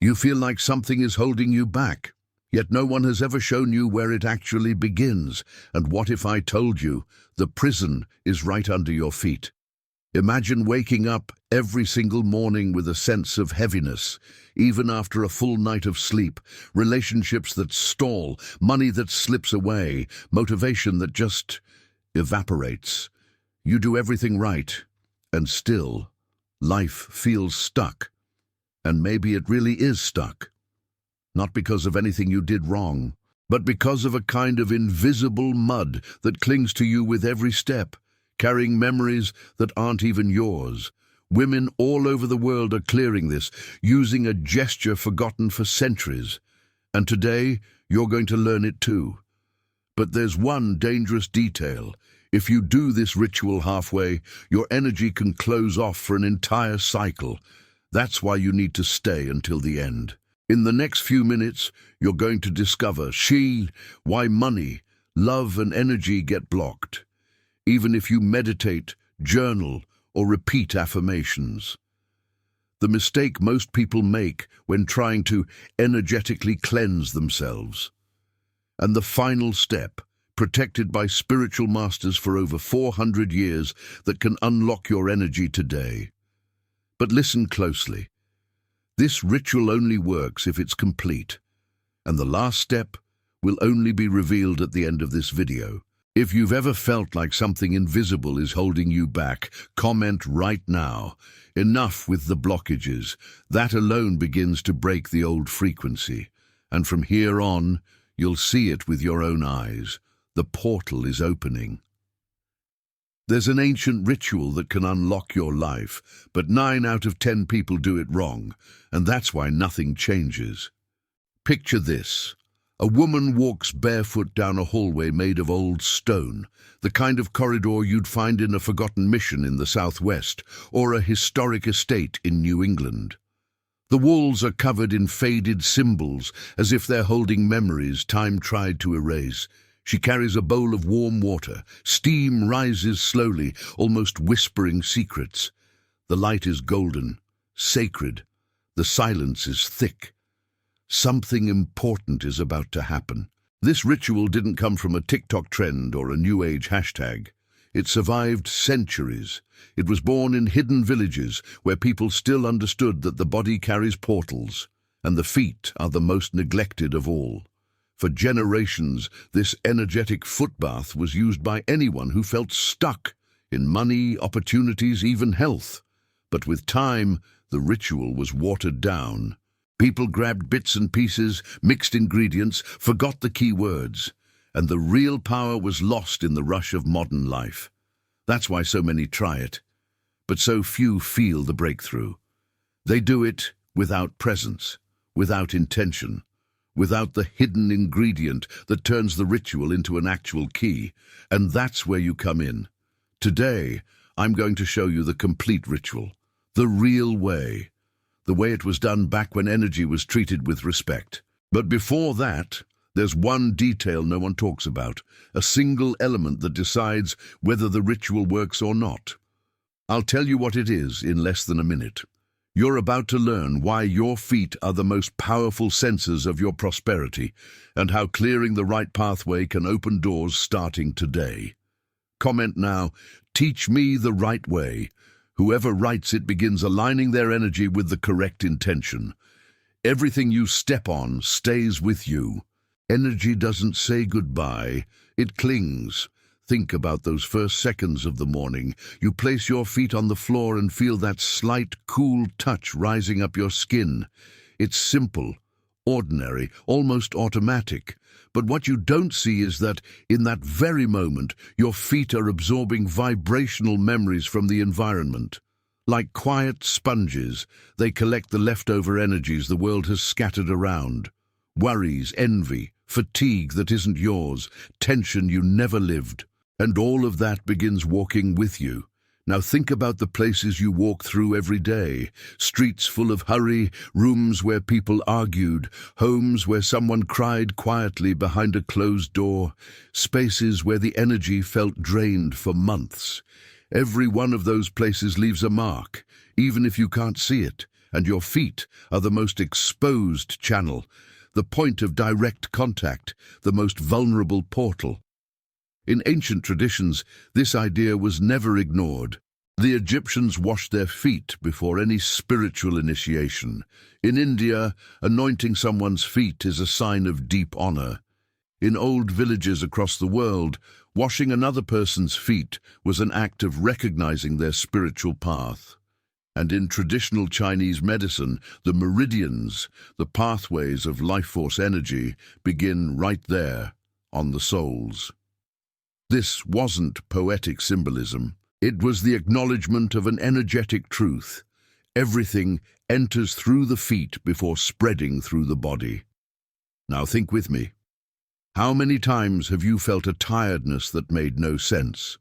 You feel like something is holding you back, yet no one has ever shown you where it actually begins. And what if I told you the prison is right under your feet? Imagine waking up every single morning with a sense of heaviness, even after a full night of sleep, relationships that stall, money that slips away, motivation that just evaporates. You do everything right, and still, life feels stuck. And maybe it really is stuck. Not because of anything you did wrong, but because of a kind of invisible mud that clings to you with every step, carrying memories that aren't even yours. Women all over the world are clearing this, using a gesture forgotten for centuries. And today, you're going to learn it too. But there's one dangerous detail. If you do this ritual halfway, your energy can close off for an entire cycle. That's why you need to stay until the end. In the next few minutes, you're going to discover why money, love, and energy get blocked, even if you meditate, journal, or repeat affirmations. The mistake most people make when trying to energetically cleanse themselves. And the final step, protected by spiritual masters for over 400 years, that can unlock your energy today. But listen closely. This ritual only works if it's complete, and the last step will only be revealed at the end of this video. If you've ever felt like something invisible is holding you back, comment right now. Enough with the blockages. That alone begins to break the old frequency. And from here on, you'll see it with your own eyes. The portal is opening. There's an ancient ritual that can unlock your life, but 9 out of 10 people do it wrong, and that's why nothing changes. Picture this. A woman walks barefoot down a hallway made of old stone, the kind of corridor you'd find in a forgotten mission in the southwest or a historic estate in New England. The walls are covered in faded symbols, as if they're holding memories time tried to erase. She carries a bowl of warm water. Steam rises slowly, almost whispering secrets. The light is golden, sacred. The silence is thick. Something important is about to happen. This ritual didn't come from a TikTok trend or a New Age hashtag. It survived centuries. It was born in hidden villages where people still understood that the body carries portals, and the feet are the most neglected of all. For generations, this energetic footbath was used by anyone who felt stuck in money, opportunities, even health. But with time, the ritual was watered down. People grabbed bits and pieces, mixed ingredients, forgot the key words, and the real power was lost in the rush of modern life. That's why so many try it, but so few feel the breakthrough. They do it without presence, without intention, without the hidden ingredient that turns the ritual into an actual key. And that's where you come in. Today, I'm going to show you the complete ritual, the real way, the way it was done back when energy was treated with respect. But before that, there's one detail no one talks about, a single element that decides whether the ritual works or not. I'll tell you what it is in less than a minute. You're about to learn why your feet are the most powerful sensors of your prosperity, and how clearing the right pathway can open doors starting today. Comment now, teach me the right way. Whoever writes it begins aligning their energy with the correct intention. Everything you step on stays with you. Energy doesn't say goodbye, it clings. Think about those first seconds of the morning. You place your feet on the floor and feel that slight, cool touch rising up your skin. It's simple, ordinary, almost automatic. But what you don't see is that, in that very moment, your feet are absorbing vibrational memories from the environment. Like quiet sponges, they collect the leftover energies the world has scattered around. Worries, envy, fatigue that isn't yours, tension you never lived. And all of that begins walking with you. Now think about the places you walk through every day. Streets full of hurry, rooms where people argued, homes where someone cried quietly behind a closed door, spaces where the energy felt drained for months. Every one of those places leaves a mark, even if you can't see it. and your feet are the most exposed channel, the point of direct contact, the most vulnerable portal. In ancient traditions, this idea was never ignored. The Egyptians washed their feet before any spiritual initiation. In India, anointing someone's feet is a sign of deep honor. In old villages across the world, washing another person's feet was an act of recognizing their spiritual path. And in traditional Chinese medicine, the meridians, the pathways of life force energy, begin right there, on the soles. This wasn't poetic symbolism. It was the acknowledgement of an energetic truth. Everything enters through the feet before spreading through the body. Now think with me. How many times have you felt a tiredness that made no sense?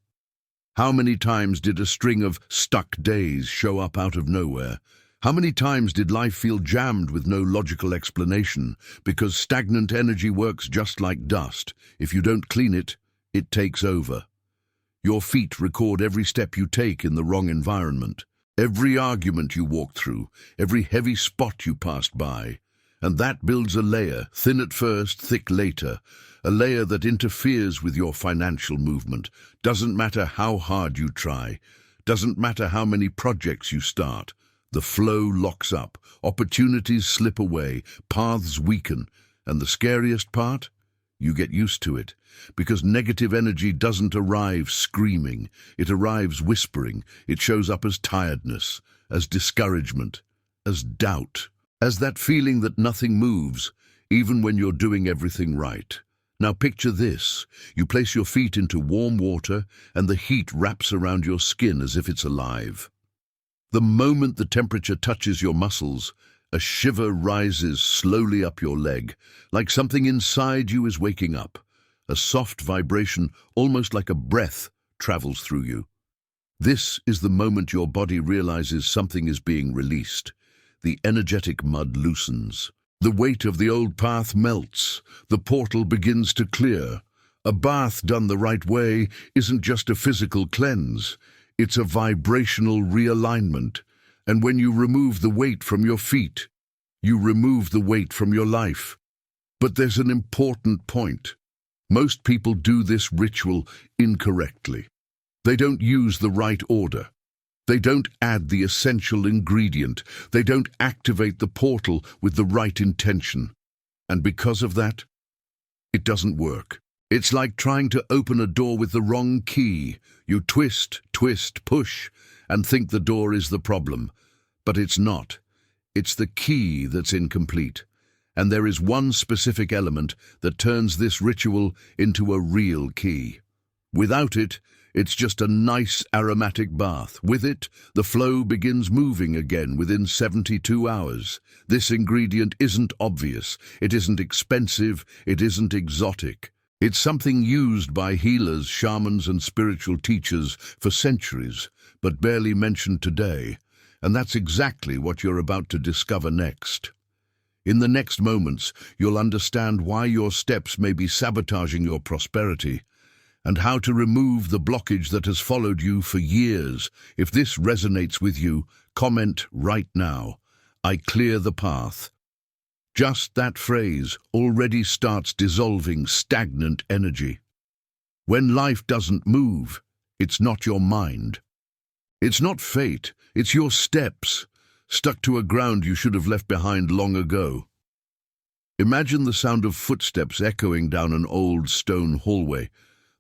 How many times did a string of stuck days show up out of nowhere? How many times did life feel jammed with no logical explanation? Because stagnant energy works just like dust. If you don't clean it, it takes over. Your feet record every step you take in the wrong environment, every argument you walk through, every heavy spot you passed by. And that builds a layer, thin at first, thick later, a layer that interferes with your financial movement. Doesn't matter how hard you try, doesn't matter how many projects you start. The flow locks up, opportunities slip away, paths weaken, and the scariest part? You get used to it, because negative energy doesn't arrive screaming, it arrives whispering. It shows up as tiredness, as discouragement, as doubt, as that feeling that nothing moves, even when you're doing everything right. Now picture this. You place your feet into warm water and the heat wraps around your skin as if it's alive. The moment the temperature touches your muscles, a shiver rises slowly up your leg, like something inside you is waking up. A soft vibration, almost like a breath, travels through you. This is the moment your body realizes something is being released. The energetic mud loosens. The weight of the old path melts. The portal begins to clear. A bath done the right way isn't just a physical cleanse. It's a vibrational realignment. And when you remove the weight from your feet, you remove the weight from your life. But there's an important point. Most people do this ritual incorrectly. They don't use the right order. They don't add the essential ingredient. They don't activate the portal with the right intention. And because of that, it doesn't work. It's like trying to open a door with the wrong key. You twist, push, and think the door is the problem. But it's not. It's the key that's incomplete. And there is one specific element that turns this ritual into a real key. Without it, it's just a nice aromatic bath. With it, the flow begins moving again within 72 hours. This ingredient isn't obvious, it isn't expensive, it isn't exotic. It's something used by healers, shamans, and spiritual teachers for centuries, but barely mentioned today. And that's exactly what you're about to discover next. In the next moments, you'll understand why your steps may be sabotaging your prosperity, and how to remove the blockage that has followed you for years. If this resonates with you, comment right now, "I clear the path." Just that phrase already starts dissolving stagnant energy. When life doesn't move, it's not your mind. It's not fate, it's your steps, stuck to a ground you should have left behind long ago. Imagine the sound of footsteps echoing down an old stone hallway,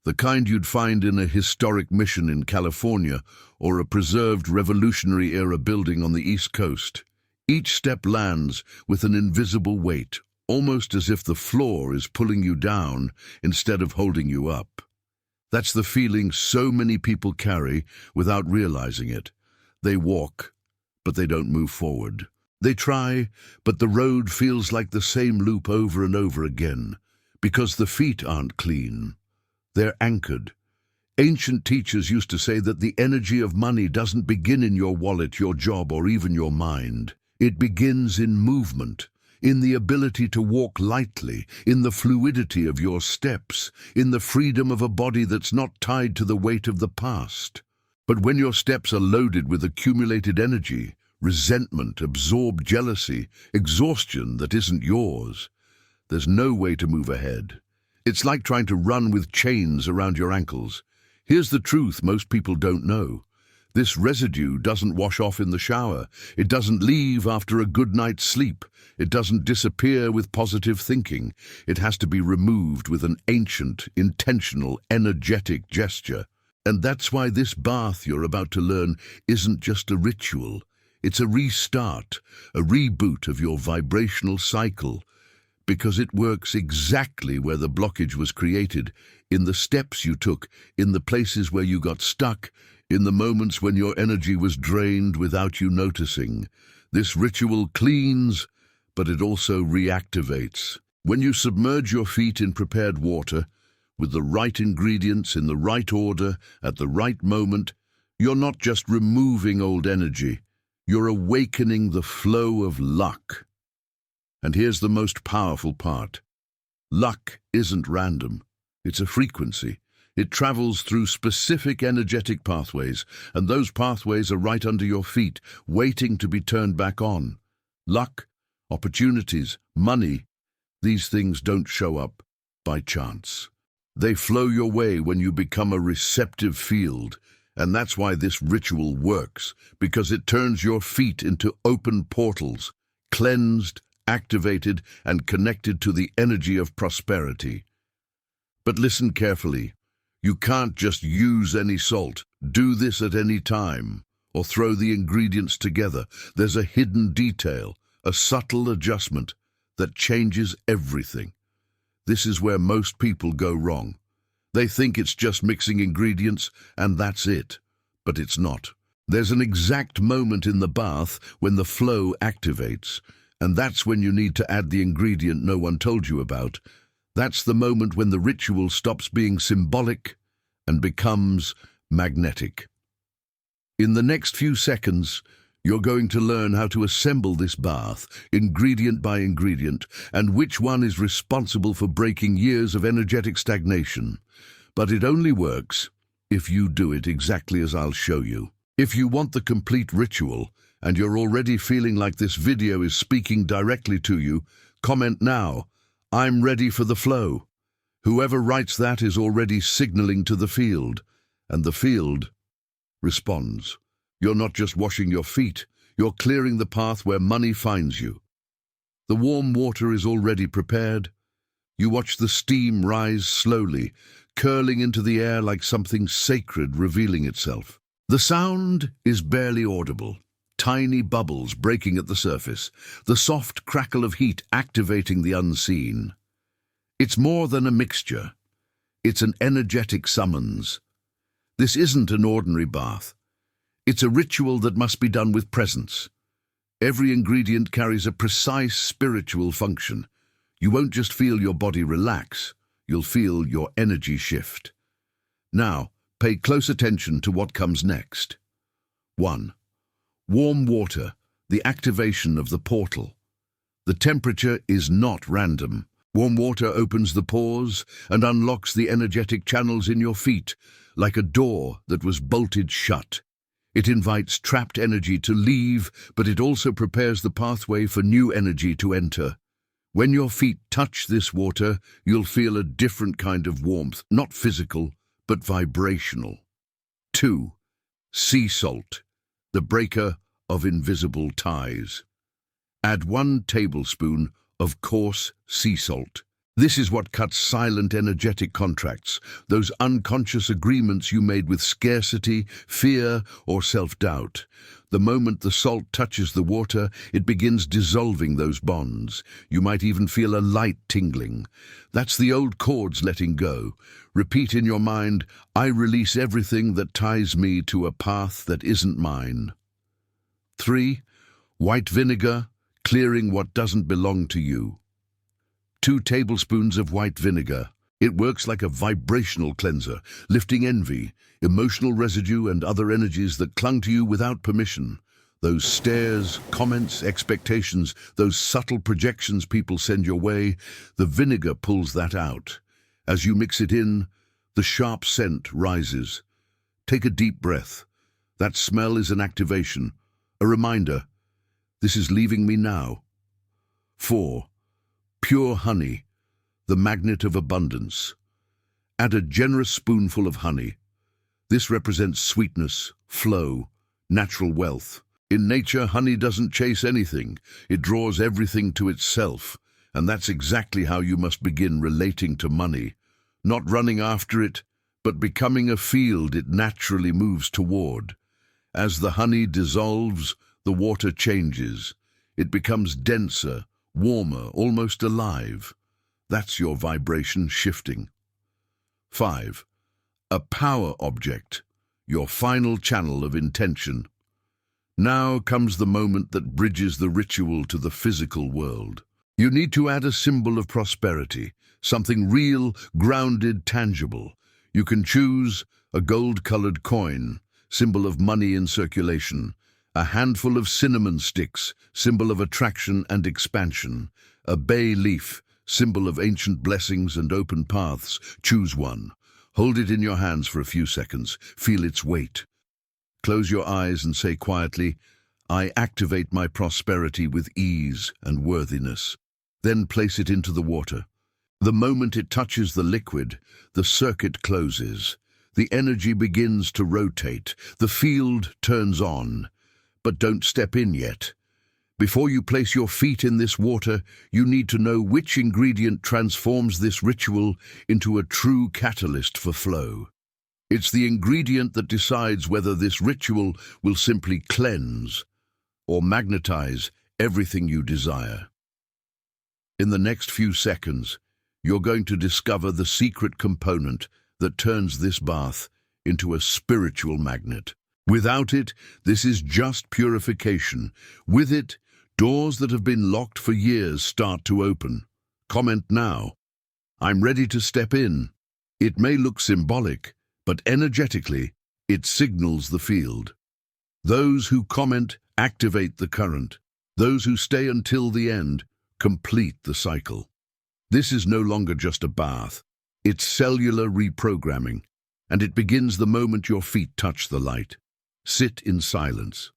the kind you'd find in a historic mission in California or a preserved Revolutionary-era building on the East Coast. Each step lands with an invisible weight, almost as if the floor is pulling you down instead of holding you up. That's the feeling so many people carry without realizing it. They walk, but they don't move forward. They try, but the road feels like the same loop over and over again, because the feet aren't clean. They're anchored. Ancient teachers used to say that the energy of money doesn't begin in your wallet, your job, or even your mind. It begins in movement, in the ability to walk lightly, in the fluidity of your steps, in the freedom of a body that's not tied to the weight of the past. But when your steps are loaded with accumulated energy, resentment, absorbed jealousy, exhaustion that isn't yours. There's no way to move ahead. It's like trying to run with chains around your ankles. Here's the truth most people don't know. This residue doesn't wash off in the shower. It doesn't leave after a good night's sleep. It doesn't disappear with positive thinking. It has to be removed with an ancient, intentional, energetic gesture. And that's why this bath you're about to learn isn't just a ritual. It's a restart, a reboot of your vibrational cycle, because it works exactly where the blockage was created, in the steps you took, in the places where you got stuck, in the moments when your energy was drained without you noticing. This ritual cleans, but it also reactivates. When you submerge your feet in prepared water, with the right ingredients in the right order, at the right moment, you're not just removing old energy, you're awakening the flow of luck. And here's the most powerful part. Luck isn't random. It's a frequency. It travels through specific energetic pathways, and those pathways are right under your feet, waiting to be turned back on. Luck, opportunities, money, these things don't show up by chance. They flow your way when you become a receptive field, and that's why this ritual works, because it turns your feet into open portals, cleansed, activated, and connected to the energy of prosperity. But listen carefully. You can't just use any salt, do this at any time, or throw the ingredients together. There's a hidden detail, a subtle adjustment that changes everything. This is where most people go wrong. They think it's just mixing ingredients and that's it, but it's not. There's an exact moment in the bath when the flow activates, and that's when you need to add the ingredient no one told you about. That's the moment when the ritual stops being symbolic and becomes magnetic. In the next few seconds, you're going to learn how to assemble this bath, ingredient by ingredient, and which one is responsible for breaking years of energetic stagnation. But it only works if you do it exactly as I'll show you. If you want the complete ritual, and you're already feeling like this video is speaking directly to you, comment now, "I'm ready for the flow." Whoever writes that is already signaling to the field, and the field responds. You're not just washing your feet, you're clearing the path where money finds you. The warm water is already prepared. You watch the steam rise slowly, curling into the air like something sacred revealing itself. The sound is barely audible, tiny bubbles breaking at the surface, the soft crackle of heat activating the unseen. It's more than a mixture. It's an energetic summons. This isn't an ordinary bath. It's a ritual that must be done with presence. Every ingredient carries a precise spiritual function. You won't just feel your body relax, you'll feel your energy shift. Now, pay close attention to what comes next. 1. Warm water, the activation of the portal. The temperature is not random. Warm water opens the pores and unlocks the energetic channels in your feet, like a door that was bolted shut. It invites trapped energy to leave, but it also prepares the pathway for new energy to enter. When your feet touch this water, you'll feel a different kind of warmth, not physical, but vibrational. 2. Sea salt, the breaker of invisible ties. Add 1 tablespoon of coarse sea salt. This is what cuts silent energetic contracts, those unconscious agreements you made with scarcity, fear, or self-doubt. The moment the salt touches the water, it begins dissolving those bonds. You might even feel a light tingling. That's the old cords letting go. Repeat in your mind, "I release everything that ties me to a path that isn't mine." 3. White vinegar, clearing what doesn't belong to you. 2 tablespoons of white vinegar. It works like a vibrational cleanser, lifting envy, emotional residue, and other energies that clung to you without permission. Those stares, comments, expectations, those subtle projections people send your way, the vinegar pulls that out. As you mix it in, the sharp scent rises. Take a deep breath. That smell is an activation, a reminder. This is leaving me now. 4. Pure honey, the magnet of abundance. Add a generous spoonful of honey. This represents sweetness, flow, natural wealth. In nature, honey doesn't chase anything. It draws everything to itself. And that's exactly how you must begin relating to money. Not running after it, but becoming a field it naturally moves toward. As the honey dissolves, the water changes. It becomes denser, warmer, almost alive. That's your vibration shifting. 5. A power object, your final channel of intention. Now comes the moment that bridges the ritual to the physical world. You need to add a symbol of prosperity, something real, grounded, tangible. You can choose a gold-colored coin, symbol of money in circulation, a handful of cinnamon sticks, symbol of attraction and expansion, a bay leaf, symbol of ancient blessings and open paths. Choose one. Hold it in your hands for a few seconds. Feel its weight. Close your eyes and say quietly, "I activate my prosperity with ease and worthiness." Then place it into the water. The moment it touches the liquid, the circuit closes. The energy begins to rotate. The field turns on. But don't step in yet. Before you place your feet in this water, you need to know which ingredient transforms this ritual into a true catalyst for flow. It's the ingredient that decides whether this ritual will simply cleanse or magnetize everything you desire. In the next few seconds, you're going to discover the secret component that turns this bath into a spiritual magnet. Without it, this is just purification. With it, doors that have been locked for years start to open. Comment now. I'm ready to step in. It may look symbolic, but energetically, it signals the field. Those who comment activate the current. Those who stay until the end complete the cycle. This is no longer just a bath. It's cellular reprogramming, and it begins the moment your feet touch the light. Sit in silence.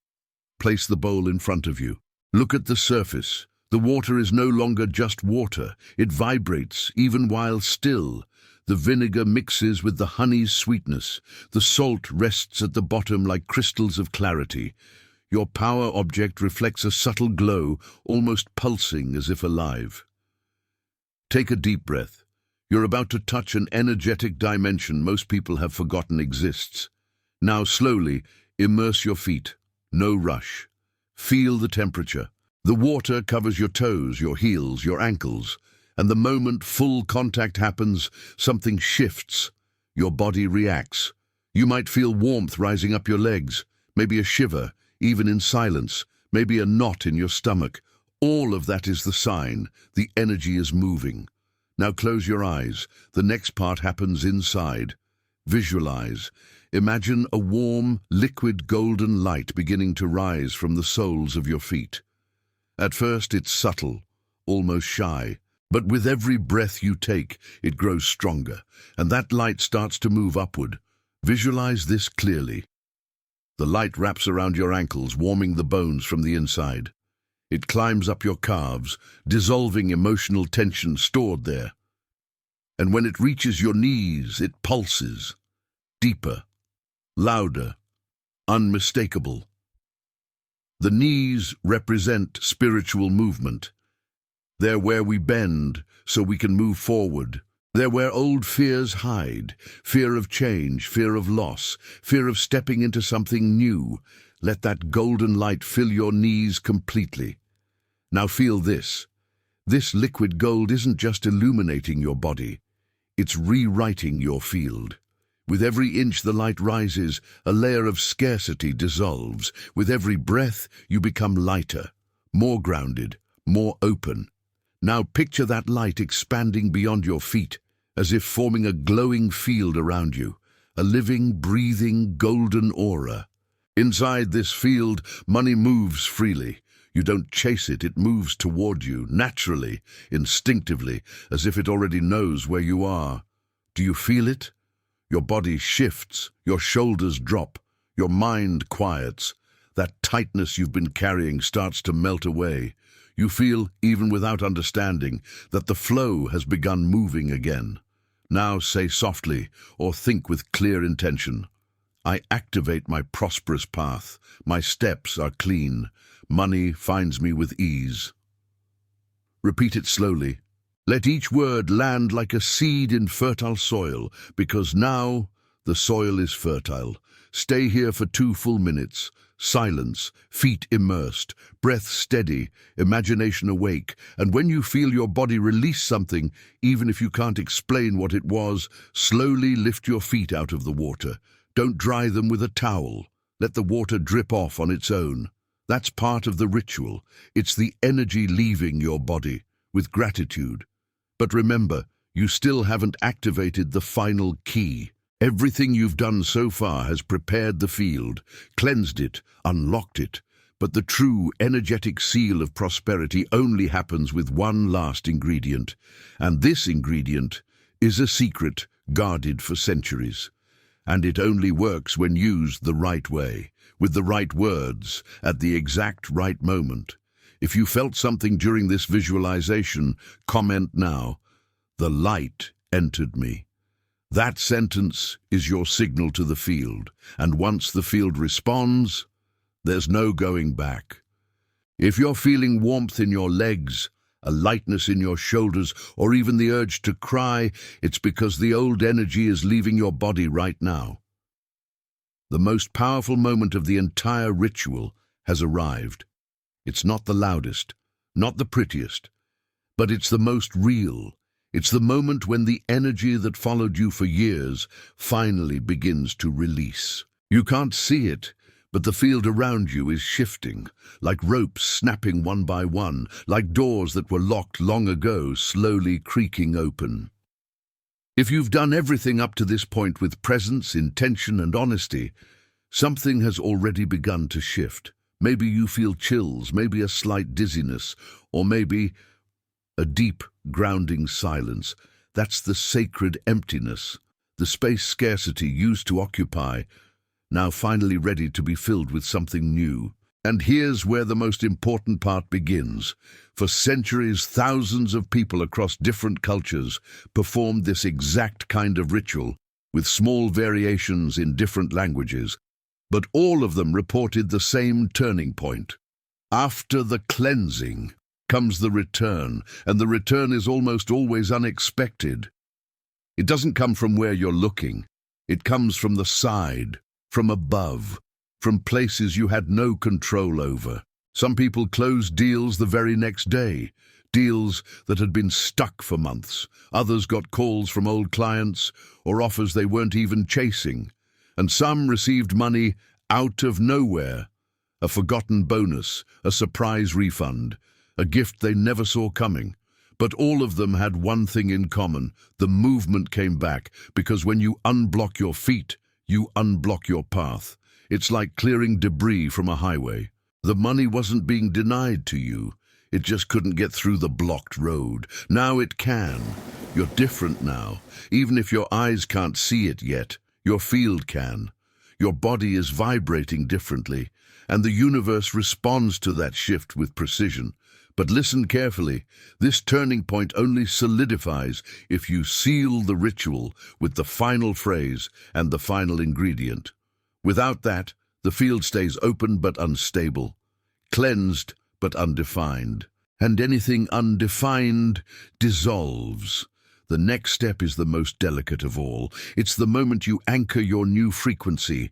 Place the bowl in front of you. Look at the surface. The water is no longer just water. It vibrates, even while still. The vinegar mixes with the honey's sweetness. The salt rests at the bottom like crystals of clarity. Your power object reflects a subtle glow, almost pulsing as if alive. Take a deep breath. You're about to touch an energetic dimension most people have forgotten exists. Now slowly, immerse your feet. No rush. Feel the temperature. The water covers your toes, your heels, your ankles, and the moment full contact happens, something shifts. Your body reacts. You might feel warmth rising up your legs, maybe a shiver, even in silence, maybe a knot in your stomach. All of that is the sign. The energy is moving. Now close your eyes. The next part happens inside. Visualize. Imagine a warm, liquid golden light beginning to rise from the soles of your feet. At first it's subtle, almost shy, but with every breath you take, it grows stronger, and that light starts to move upward. Visualize this clearly. The light wraps around your ankles, warming the bones from the inside. It climbs up your calves, dissolving emotional tension stored there. And when it reaches your knees, it pulses. Deeper, louder, unmistakable. The knees represent spiritual movement. They're where we bend so we can move forward. They're where old fears hide. Fear of change, fear of loss, fear of stepping into something new. Let that golden light fill your knees completely. Now feel this. This liquid gold isn't just illuminating your body. It's rewriting your field. With every inch the light rises, a layer of scarcity dissolves. With every breath, you become lighter, more grounded, more open. Now picture that light expanding beyond your feet, as if forming a glowing field around you, a living, breathing, golden aura. Inside this field, money moves freely. You don't chase it, it moves toward you, naturally, instinctively, as if it already knows where you are. Do you feel it? Your body shifts, your shoulders drop, your mind quiets. That tightness you've been carrying starts to melt away. You feel, even without understanding, that the flow has begun moving again. Now say softly, or think with clear intention. I activate my prosperous path. My steps are clean. Money finds me with ease. Repeat it slowly. Let each word land like a seed in fertile soil, because now the soil is fertile. Stay here for 2 full minutes. Silence, feet immersed, breath steady, imagination awake, and when you feel your body release something, even if you can't explain what it was, slowly lift your feet out of the water. Don't dry them with a towel. Let the water drip off on its own. That's part of the ritual. It's the energy leaving your body, with gratitude. But remember, you still haven't activated the final key. Everything you've done so far has prepared the field, cleansed it, unlocked it. But the true energetic seal of prosperity only happens with one last ingredient. And this ingredient is a secret guarded for centuries. And it only works when used the right way, with the right words, at the exact right moment. If you felt something during this visualization, comment now. The light entered me. That sentence is your signal to the field, and once the field responds, there's no going back. If you're feeling warmth in your legs, a lightness in your shoulders, or even the urge to cry, it's because the old energy is leaving your body right now. The most powerful moment of the entire ritual has arrived. It's not the loudest, not the prettiest, but it's the most real. It's the moment when the energy that followed you for years finally begins to release. You can't see it, but the field around you is shifting, like ropes snapping one by one, like doors that were locked long ago slowly creaking open. If you've done everything up to this point with presence, intention, and honesty, something has already begun to shift. Maybe you feel chills, maybe a slight dizziness, or maybe a deep, grounding silence. That's the sacred emptiness, the space scarcity used to occupy, now finally ready to be filled with something new. And here's where the most important part begins. For centuries, thousands of people across different cultures performed this exact kind of ritual, with small variations in different languages, but all of them reported the same turning point. After the cleansing comes the return, and the return is almost always unexpected. It doesn't come from where you're looking. It comes from the side, from above, from places you had no control over. Some people closed deals the very next day, deals that had been stuck for months. Others got calls from old clients or offers they weren't even chasing. And some received money out of nowhere, a forgotten bonus, a surprise refund, a gift they never saw coming. But all of them had one thing in common. The movement came back, because when you unblock your feet, you unblock your path. It's like clearing debris from a highway. The money wasn't being denied to you. It just couldn't get through the blocked road. Now it can. You're different now. Even if your eyes can't see it yet, your field can. Your body is vibrating differently, and the universe responds to that shift with precision. But listen carefully, this turning point only solidifies if you seal the ritual with the final phrase and the final ingredient. Without that, the field stays open but unstable, cleansed but undefined, and anything undefined dissolves. The next step is the most delicate of all. It's the moment you anchor your new frequency,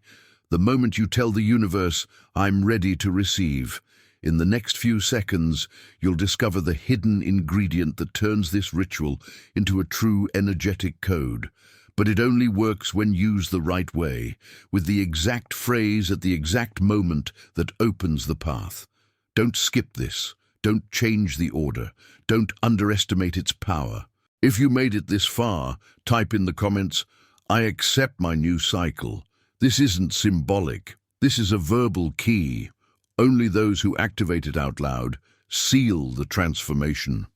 the moment you tell the universe, "I'm ready to receive." In the next few seconds, you'll discover the hidden ingredient that turns this ritual into a true energetic code. But it only works when used the right way, with the exact phrase at the exact moment that opens the path. Don't skip this. Don't change the order. Don't underestimate its power. If you made it this far, type in the comments, "I accept my new cycle." This isn't symbolic. This is a verbal key. Only those who activate it out loud seal the transformation.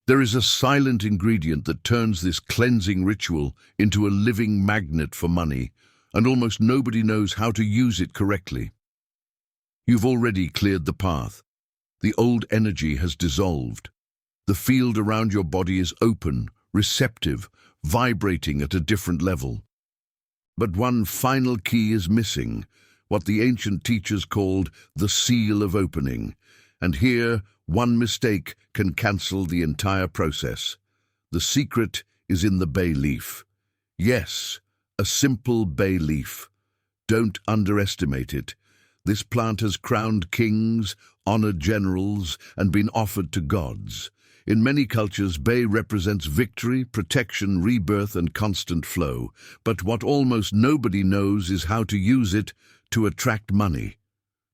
There is a silent ingredient that turns this cleansing ritual into a living magnet for money, and almost nobody knows how to use it correctly. You've already cleared the path. The old energy has dissolved. The field around your body is open, receptive, vibrating at a different level. But one final key is missing, what the ancient teachers called the seal of opening. And here, one mistake can cancel the entire process. The secret is in the bay leaf. Yes, a simple bay leaf. Don't underestimate it. This plant has crowned kings, honored generals, and been offered to gods. In many cultures, bay represents victory, protection, rebirth, and constant flow. But what almost nobody knows is how to use it to attract money.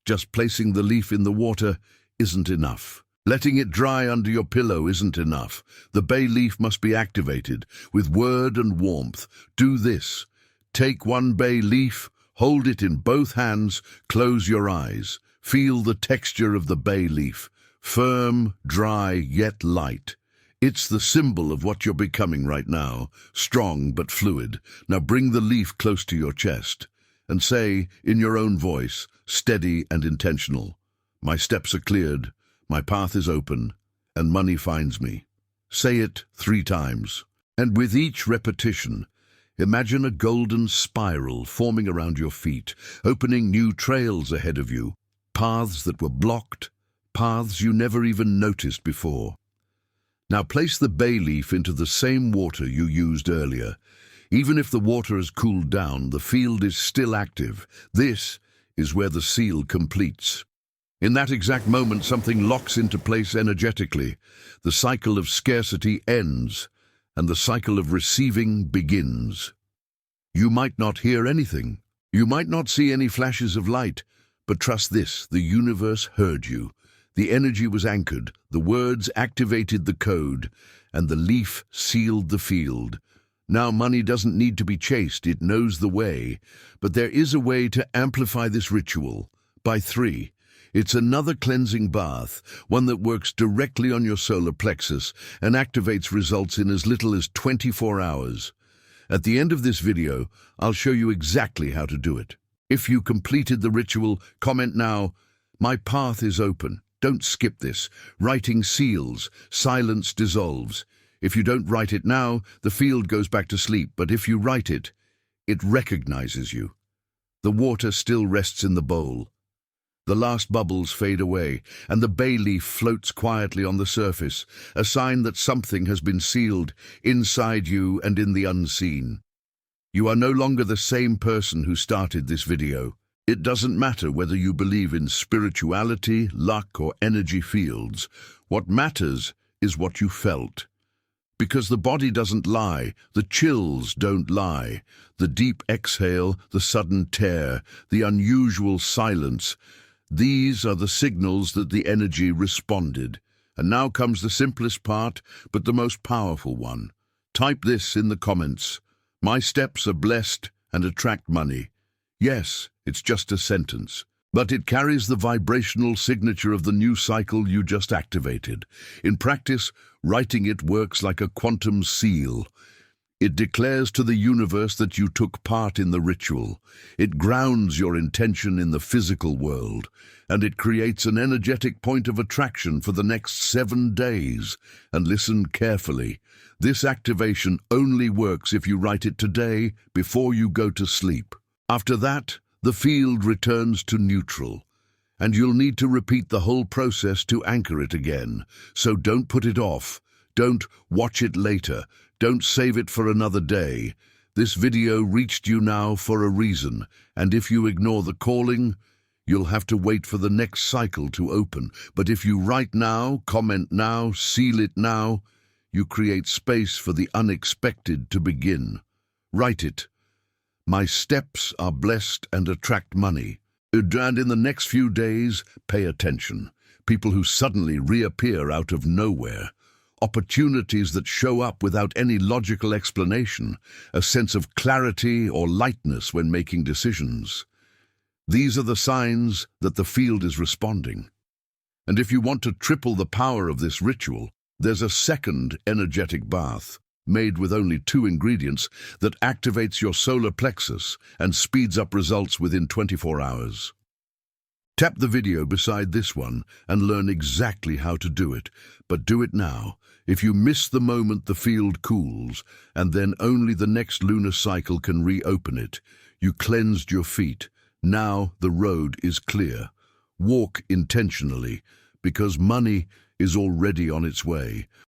Just placing the leaf in the water isn't enough. Letting it dry under your pillow isn't enough. The bay leaf must be activated with word and warmth. Do this. Take one bay leaf, hold it in both hands, close your eyes. Feel the texture of the bay leaf. Firm, dry, yet light. It's the symbol of what you're becoming right now, strong but fluid. Now bring the leaf close to your chest and say, in your own voice, steady and intentional, "My steps are cleared, my path is open, and money finds me." Say it 3 times. And with each repetition, imagine a golden spiral forming around your feet, opening new trails ahead of you, paths that were blocked, paths you never even noticed before. Now place the bay leaf into the same water you used earlier. Even if the water has cooled down, the field is still active. This is where the seal completes. In that exact moment, something locks into place energetically. The cycle of scarcity ends, and the cycle of receiving begins. You might not hear anything. You might not see any flashes of light, but trust this, the universe heard you. The energy was anchored, the words activated the code, and the leaf sealed the field. Now money doesn't need to be chased, it knows the way. But there is a way to amplify this ritual. By 3. It's another cleansing bath, one that works directly on your solar plexus and activates results in as little as 24 hours. At the end of this video, I'll show you exactly how to do it. If you completed the ritual, comment now, "My path is open." Don't skip this. Writing seals, silence dissolves. If you don't write it now, the field goes back to sleep, but if you write it, it recognizes you. The water still rests in the bowl. The last bubbles fade away, and the bay leaf floats quietly on the surface, a sign that something has been sealed inside you and in the unseen. You are no longer the same person who started this video. It doesn't matter whether you believe in spirituality, luck, or energy fields. What matters is what you felt. Because the body doesn't lie, the chills don't lie. The deep exhale, the sudden tear, the unusual silence, these are the signals that the energy responded. And now comes the simplest part, but the most powerful one. Type this in the comments. "My steps are blessed and attract money." Yes, it's just a sentence, but it carries the vibrational signature of the new cycle you just activated. In practice, writing it works like a quantum seal. It declares to the universe that you took part in the ritual. It grounds your intention in the physical world, and it creates an energetic point of attraction for the next 7 days. And listen carefully. This activation only works if you write it today before you go to sleep. After that, the field returns to neutral, and you'll need to repeat the whole process to anchor it again. So don't put it off. Don't watch it later. Don't save it for another day. This video reached you now for a reason, and if you ignore the calling, you'll have to wait for the next cycle to open. But if you write now, comment now, seal it now, you create space for the unexpected to begin. Write it. "My steps are blessed and attract money." And in the next few days, pay attention. People who suddenly reappear out of nowhere. Opportunities that show up without any logical explanation. A sense of clarity or lightness when making decisions. These are the signs that the field is responding. And if you want to triple the power of this ritual, there's a second energetic bath, made with only 2 ingredients, that activates your solar plexus and speeds up results within 24 hours. Tap the video beside this one and learn exactly how to do it, but do it now. If you miss the moment the field cools, and then only the next lunar cycle can reopen it, you cleansed your feet. Now the road is clear. Walk intentionally, because money is already on its way.